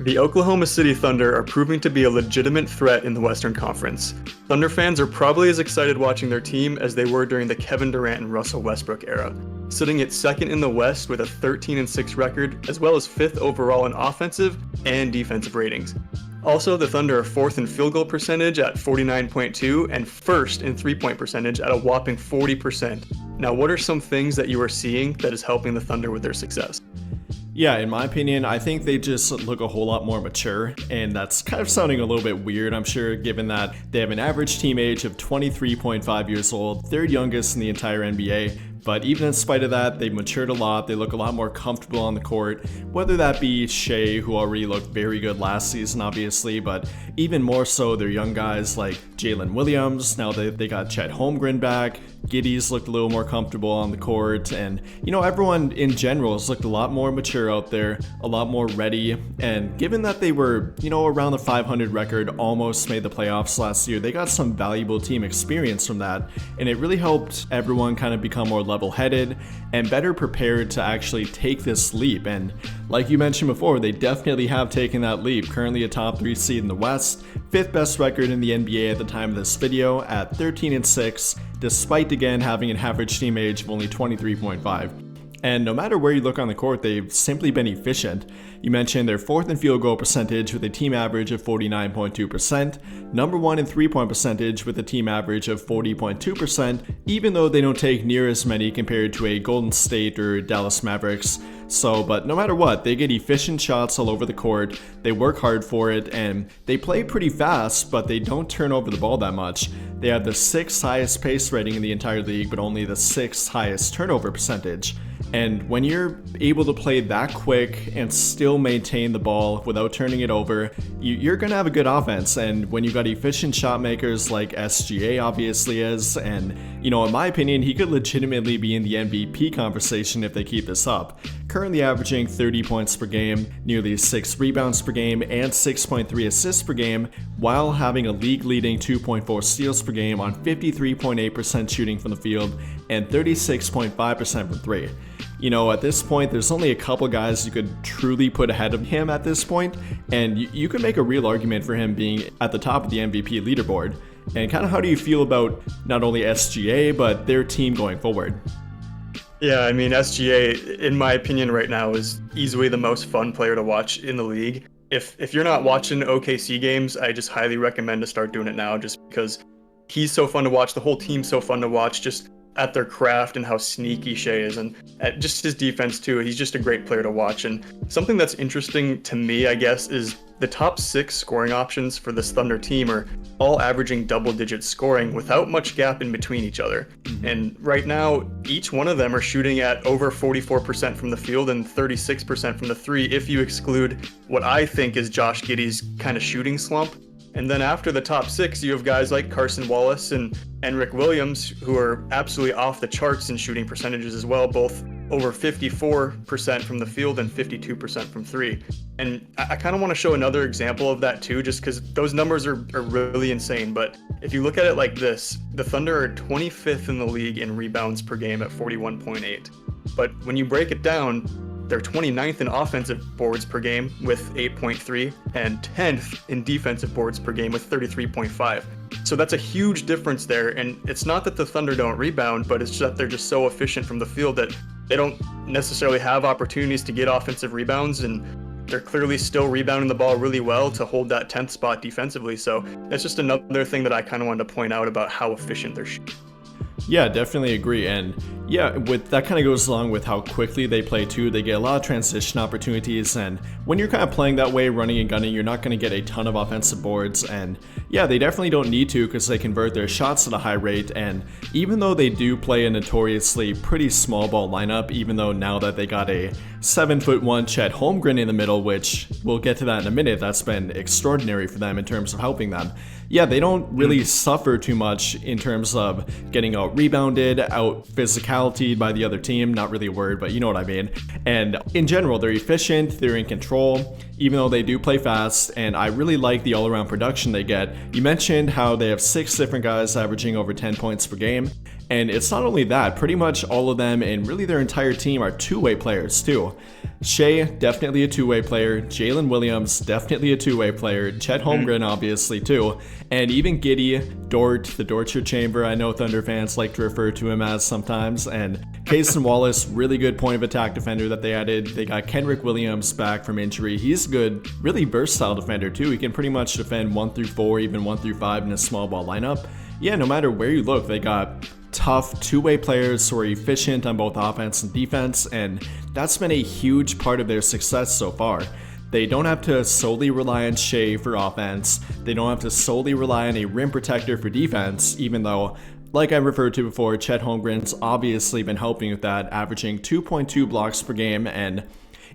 The Oklahoma City Thunder are proving to be a legitimate threat in the Western Conference. Thunder fans are probably as excited watching their team as they were during the Kevin Durant and Russell Westbrook era, sitting at second in the West with a 13-6 record, as well as fifth overall in offensive and defensive ratings. Also, the Thunder are fourth in field goal percentage at 49.2 and first in three-point percentage at a whopping 40%. Now, what are some things that you are seeing that is helping the Thunder with their success? Yeah, in my opinion, I think they just look a whole lot more mature, and that's kind of sounding a little bit weird, I'm sure, given that they have an average team age of 23.5 years old, third youngest in the entire NBA. But even in spite of that, they've matured a lot. They look a lot more comfortable on the court, whether that be Shea, who already looked very good last season, obviously, but even more so their young guys like Jalen Williams. Now they got Chet Holmgren back. Giddey's looked a little more comfortable on the court, and everyone in general has looked a lot more mature out there, a lot more ready. And given that they were around the 500 record, almost made the playoffs last year, they got some valuable team experience from that, and it really helped everyone kind of become more level-headed and better prepared to actually take this leap. And like you mentioned before, they definitely have taken that leap. Currently a top 3 seed in the West, 5th best record in the NBA at the time of this video at 13-6, despite again having an average team age of only 23.5. And no matter where you look on the court, they've simply been efficient. You mentioned they're 4th in field goal percentage with a team average of 49.2%, number 1 in 3-point percentage with a team average of 40.2%, even though they don't take near as many compared to a Golden State or Dallas Mavericks. But no matter what, they get efficient shots all over the court, they work hard for it, and they play pretty fast, but they don't turn over the ball that much. They have the 6th highest pace rating in the entire league, but only the 6th highest turnover percentage. And when you're able to play that quick and still maintain the ball without turning it over, you're going to have a good offense. And when you got efficient shot makers like SGA obviously is, and in my opinion, he could legitimately be in the MVP conversation if they keep this up. Currently averaging 30 points per game, nearly 6 rebounds per game, and 6.3 assists per game, while having a league-leading 2.4 steals per game on 53.8% shooting from the field and 36.5% from 3. At this point, there's only a couple guys you could truly put ahead of him at this point, and you could make a real argument for him being at the top of the MVP leaderboard. And kind of how do you feel about not only SGA, but their team going forward? Yeah, I mean, SGA, in my opinion right now, is easily the most fun player to watch in the league. If you're not watching OKC games, I just highly recommend to start doing it now, just because he's so fun to watch, the whole team's so fun to watch, just at their craft and how sneaky Shea is, and at just his defense too. He's just a great player to watch. And something that's interesting to me, I guess, is the top 6 scoring options for this Thunder team are all averaging double-digit scoring without much gap in between each other. And right now, each one of them are shooting at over 44% from the field and 36% from the 3, if you exclude what I think is Josh Giddey's kind of shooting slump. And then after the top 6, you have guys like Carson Wallace and Rick Williams, who are absolutely off the charts in shooting percentages as well, both over 54% from the field and 52% from 3. And I kind of want to show another example of that too, just because those numbers are really insane. But if you look at it like this, the Thunder are 25th in the league in rebounds per game at 41.8. But when you break it down, they're 29th in offensive boards per game with 8.3 and 10th in defensive boards per game with 33.5. So that's a huge difference there. And it's not that the Thunder don't rebound, but it's just that they're just so efficient from the field that they don't necessarily have opportunities to get offensive rebounds, and they're clearly still rebounding the ball really well to hold that 10th spot defensively. So that's just another thing that I kind of wanted to point out about how efficient they're shooting. Yeah, definitely agree. And yeah, with that kind of goes along with how quickly they play too. They get a lot of transition opportunities, and when you're kind of playing that way, running and gunning, you're not going to get a ton of offensive boards. And yeah, they definitely don't need to, because they convert their shots at a high rate. And even though they do play a notoriously pretty small ball lineup, even though now that they got a 7'1" Chet Holmgren in the middle, which we'll get to that in a minute, that's been extraordinary for them in terms of helping them. Yeah, they don't really suffer too much in terms of getting out rebounded, out physicality by the other team. Not really a word, but you know what I mean. And in general, they're efficient, they're in control. even though they do play fast, and I really like the all-around production they get. You mentioned how they have 6 different guys averaging over 10 points per game, and it's not only that, pretty much all of them and really their entire team are two-way players too. Shea, definitely a two-way player. Jalen Williams, definitely a two-way player. Chet Holmgren, obviously, too. And even Giddy, Dort, the Dortcher Chamber, I know Thunder fans like to refer to him as sometimes. And Cason Wallace, really good point of attack defender that they added. They got Kenrick Williams back from injury. He's a good, really versatile defender, too. He can pretty much defend 1 through 4, even 1 through 5 in a small ball lineup. Yeah, no matter where you look, they got tough two-way players who are efficient on both offense and defense, and that's been a huge part of their success so far. They don't have to solely rely on Shea for offense. They don't have to solely rely on a rim protector for defense, even though, like I referred to before, Chet Holmgren's obviously been helping with that, averaging 2.2 blocks per game, and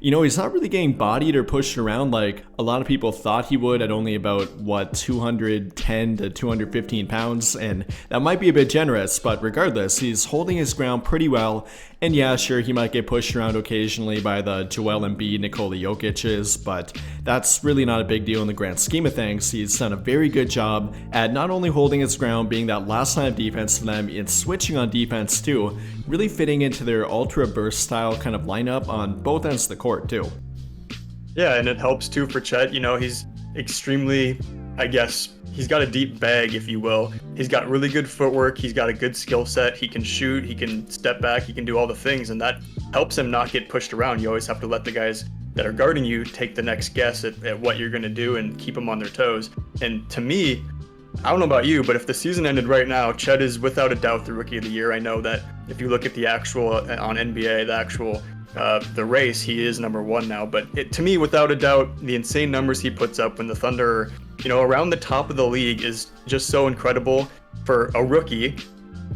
he's not really getting bodied or pushed around like a lot of people thought he would at only about, 210 to 215 pounds, and that might be a bit generous, but regardless, he's holding his ground pretty well, and yeah, sure, he might get pushed around occasionally by the Joel Embiid, Nikola Jokic's, but that's really not a big deal in the grand scheme of things. He's done a very good job at not only holding his ground, being that last line of defense for them, and switching on defense too, really fitting into their ultra burst style kind of lineup on both ends of the court too. Yeah, and it helps too for Chet. He's extremely, he's got a deep bag, if you will. He's got really good footwork. He's got a good skill set. He can shoot. He can step back. He can do all the things, and that helps him not get pushed around. You always have to let the guys that are guarding you take the next guess at what you're going to do and keep them on their toes. And to me, I don't know about you, but if the season ended right now, Chet is without a doubt the Rookie of the Year. I know that if you look at the actual, on NBA, the race, he is number 1 now. But to me, without a doubt, the insane numbers he puts up when the Thunder, around the top of the league is just so incredible for a rookie.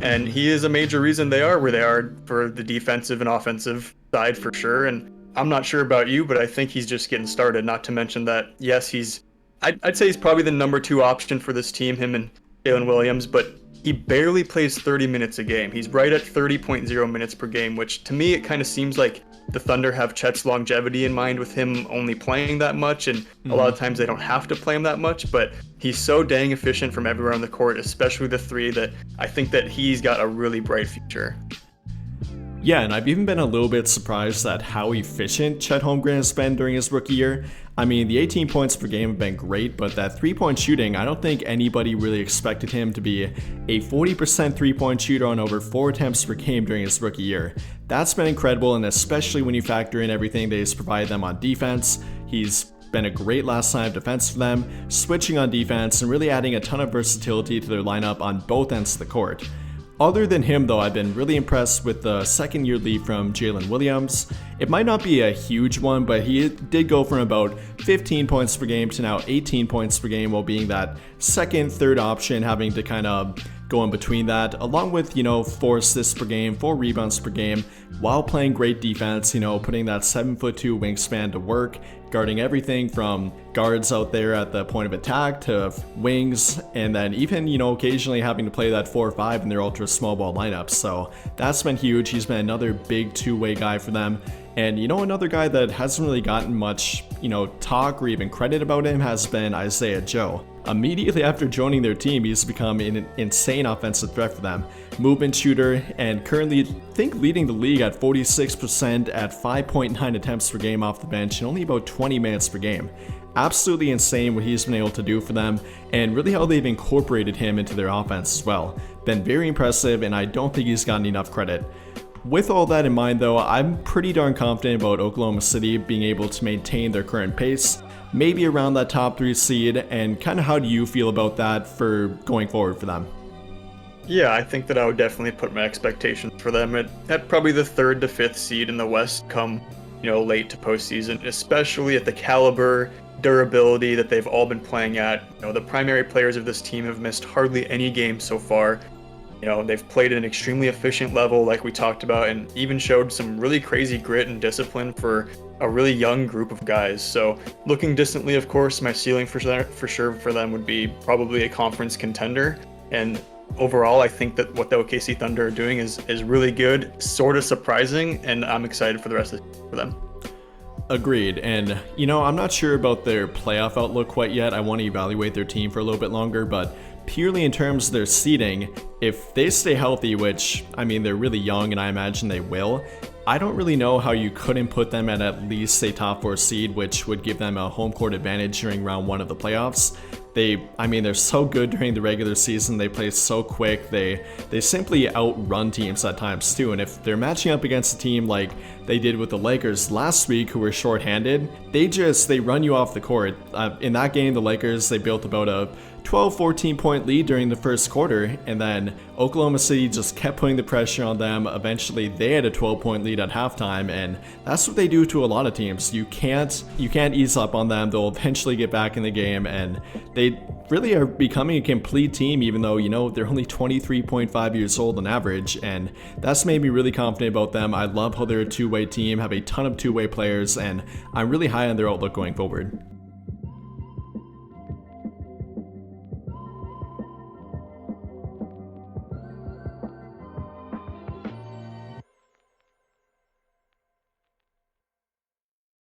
And he is a major reason they are where they are for the defensive and offensive side for sure. And I'm not sure about you, but I think he's just getting started. Not to mention that, yes, I'd say he's probably the number 2 option for this team, him and Jalen Williams, but he barely plays 30 minutes a game. He's right at 30.0 minutes per game, which to me, it kind of seems like the Thunder have Chet's longevity in mind with him only playing that much, and a lot of times they don't have to play him that much, but he's so dang efficient from everywhere on the court, especially the 3, that I think that he's got a really bright future. Yeah, and I've even been a little bit surprised at how efficient Chet Holmgren has been during his rookie year. I mean, the 18 points per game have been great, but that three-point shooting, I don't think anybody really expected him to be a 40% three-point shooter on over 4 attempts per game during his rookie year. That's been incredible, and especially when you factor in everything that he's provided them on defense. He's been a great last line of defense for them, switching on defense and really adding a ton of versatility to their lineup on both ends of the court. Other than him though, I've been really impressed with the second year leap from Jalen Williams. It might not be a huge one, but he did go from about 15 points per game to now 18 points per game while being that second, third option, having to kind of go in between that, along with, 4 assists per game, 4 rebounds per game, while playing great defense, putting that 7'2" wingspan to work, guarding everything from guards out there at the point of attack to wings, and then even, occasionally having to play that 4 or 5 in their ultra small ball lineups. So that's been huge. He's been another big two-way guy for them. And another guy that hasn't really gotten much, talk or even credit about him has been Isaiah Joe. Immediately after joining their team, he's become an insane offensive threat for them. Movement shooter, and currently, I think, leading the league at 46% at 5.9 attempts per game off the bench and only about 20 minutes per game. Absolutely insane what he's been able to do for them, and really how they've incorporated him into their offense as well. Been very impressive, and I don't think he's gotten enough credit. With all that in mind though, I'm pretty darn confident about Oklahoma City being able to maintain their current pace, maybe around that top 3 seed, and kind of how do you feel about that for going forward for them? Yeah, I think that I would definitely put my expectations for them at probably the 3rd to 5th seed in the West come, late to postseason, especially at the caliber, durability that they've all been playing at. The primary players of this team have missed hardly any games so far. They've played at an extremely efficient level like we talked about, and even showed some really crazy grit and discipline for a really young group of guys. So looking distantly, of course, my ceiling for sure for them would be probably a conference contender. And overall, I think that what the OKC Thunder are doing is really good, sort of surprising, and I'm excited for the rest of the season for them. Agreed. And, I'm not sure about their playoff outlook quite yet. I want to evaluate their team for a little bit longer, but purely in terms of their seeding, if they stay healthy, which, they're really young and I imagine they will, I don't really know how you couldn't put them at least a top 4 seed, which would give them a home court advantage during round 1 of the playoffs. They're so good during the regular season. They play so quick. They simply outrun teams at times too. And if they're matching up against a team like they did with the Lakers last week, who were shorthanded, they run you off the court. In that game, the Lakers, they built about a 12-14 point lead during the first quarter, and then Oklahoma City just kept putting the pressure on them. Eventually they had a 12-point lead at halftime, and that's what they do to a lot of teams. You can't ease up on them. They'll eventually get back in the game, and they really are becoming a complete team, even though they're only 23.5 years old on average, and that's made me really confident about them. I love how they're a two-way team, have a ton of two-way players, and I'm really high on their outlook going forward.